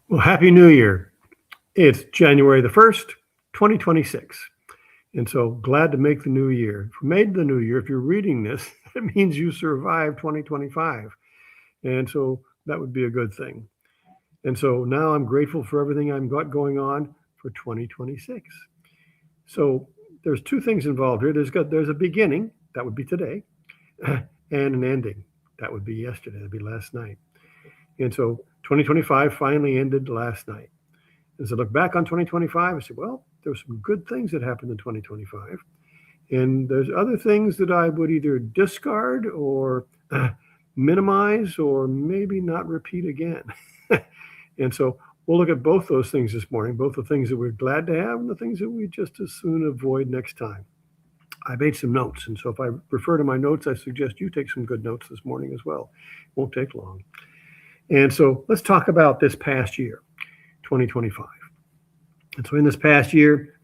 Well, Happy New Year. It's January the 1st, 2026. And so glad to make the new year. If you made the new year, if you're reading this, it means you survived 2025. And so that would be a good thing. And so now I'm grateful for everything I've got going on for 2026. So there's two things involved here. There's a beginning, that would be today, and an ending. That would be yesterday, that'd be last night. And so 2025 finally ended last night. As I look back on 2025, I said, well, there were some good things that happened in 2025. And there's other things that I would either discard or minimize or maybe not repeat again. And so we'll look at both those things this morning, both the things that we're glad to have and the things that we just as soon avoid next time. I made some notes. And so if I refer to my notes, I suggest you take some good notes this morning as well. It won't take long. And so let's talk about this past year, 2025. And so in this past year,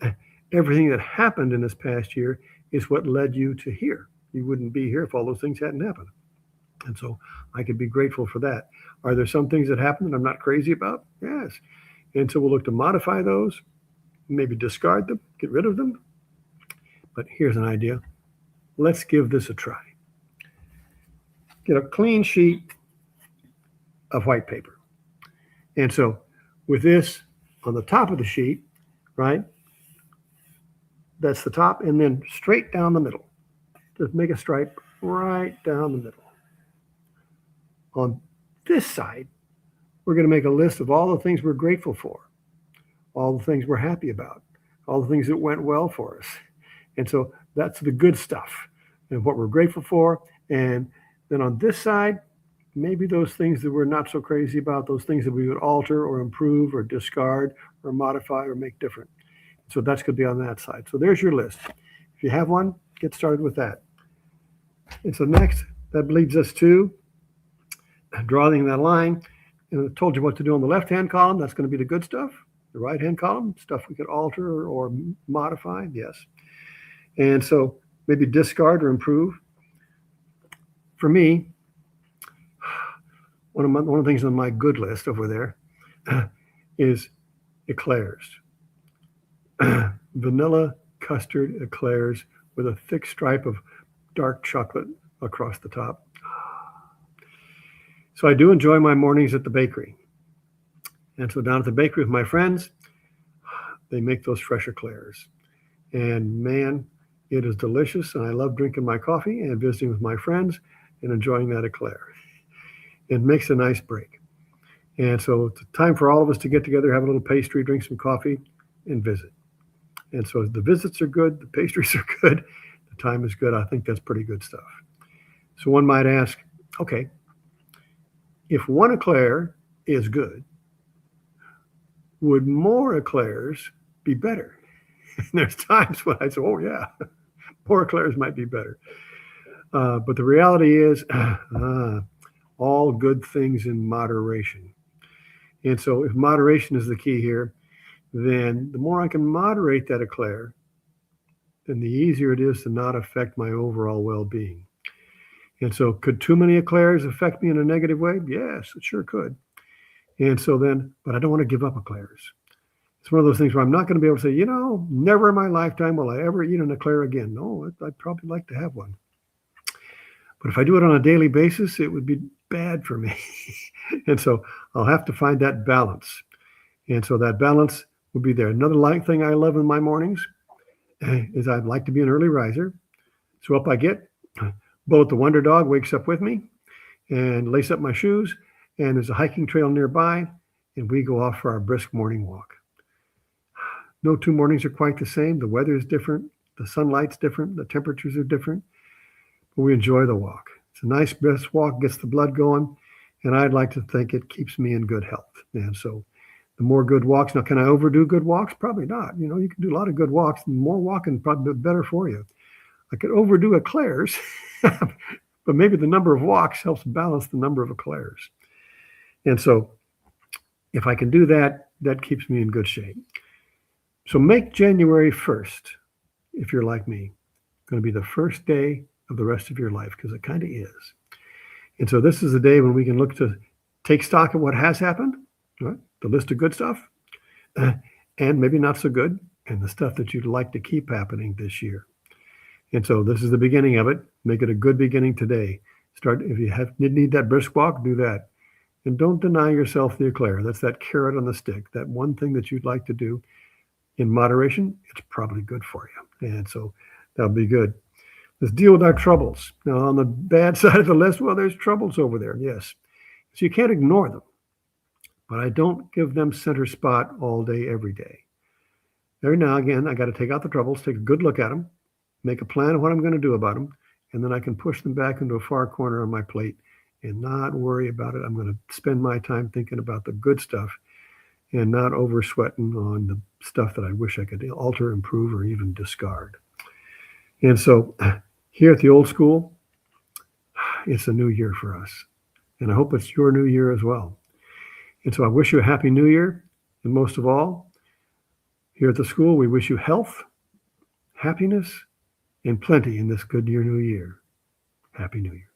everything that happened in this past year is what led you to here. You wouldn't be here if all those things hadn't happened. And so I could be grateful for that. Are there some things that happened that I'm not crazy about? Yes. And so we'll look to modify those, maybe discard them, get rid of them. But here's an idea. Let's give this a try. Get a clean sheet of white paper. And so with this on the top of the sheet, right? That's the top, and then straight down the middle. Just make a stripe right down the middle. On this side, we're going to make a list of all the things we're grateful for, all the things we're happy about, all the things that went well for us. And so that's the good stuff and what we're grateful for. And then on this side, maybe those things that we're not so crazy about, those things that we would alter or improve or discard or modify or make different. So that's going to be on that side. So there's your list. If you have one, get started with that. And so next, that leads us to drawing that line. And I told you what to do on the left-hand column. That's going to be the good stuff. The right-hand column, stuff we could alter or modify, yes. And so maybe discard or improve. For me, one of the things on my good list over there is eclairs. Vanilla custard eclairs with a thick stripe of dark chocolate across the top. So I do enjoy my mornings at the bakery. And so down at the bakery with my friends, they make those fresh eclairs. And man, it is delicious. And I love drinking my coffee and visiting with my friends and enjoying that eclair. It makes a nice break. And so it's time for all of us to get together, have a little pastry, drink some coffee, and visit. And so the visits are good, the pastries are good, the time is good. I think that's pretty good stuff. So one might ask, okay, if one eclair is good, would more eclairs be better? And there's times when I say, oh yeah, more eclairs might be better. But the reality is, all good things in moderation. And so if moderation is the key here, then the more I can moderate that eclair, then the easier it is to not affect my overall well-being. And so could too many eclairs affect me in a negative way? Yes, it sure could. And so then, but I don't want to give up eclairs. It's one of those things where I'm not going to be able to say, never in my lifetime will I ever eat an eclair again. No, I'd probably like to have one. But if I do it on a daily basis, it would be bad for me. And so I'll have to find that balance. And so that balance will be there. Another thing I love in my mornings is I'd like to be an early riser. So up I get. Both the Wonder Dog wakes up with me and lace up my shoes. And there's a hiking trail nearby. And we go off for our brisk morning walk. No two mornings are quite the same. The weather is different. The sunlight's different. The temperatures are different. But we enjoy the walk. It's a nice brisk walk, gets the blood going. And I'd like to think it keeps me in good health. And so the more good walks. Now, can I overdo good walks? Probably not. You can do a lot of good walks. And more walking probably better for you. I could overdo eclairs, but maybe the number of walks helps balance the number of eclairs. And so if I can do that, that keeps me in good shape. So make January 1st, if you're like me, going to be the first day of the rest of your life, because it kind of is. And so this is the day when we can look to take stock of what has happened, right? the list of good stuff and maybe not so good, and the stuff that you'd like to keep happening this year. And so this is the beginning of it. Make it a good beginning today. Start, if you need that brisk walk, do that. And don't deny yourself the eclair. That's that carrot on the stick, that one thing that you'd like to do in moderation. It's probably good for you. And so that'll be good. Let's deal with our troubles. Now, on the bad side of the list, well, there's troubles over there, yes. So you can't ignore them. But I don't give them center spot all day, every day. Every now and again, I got to take out the troubles, take a good look at them, make a plan of what I'm going to do about them, and then I can push them back into a far corner on my plate and not worry about it. I'm going to spend my time thinking about the good stuff and not over sweating on the stuff that I wish I could alter, improve, or even discard. And so here at the old school, it's a new year for us. And I hope it's your new year as well. And so I wish you a happy new year. And most of all, here at the school, we wish you health, happiness, and plenty in this good year, new year. Happy New Year.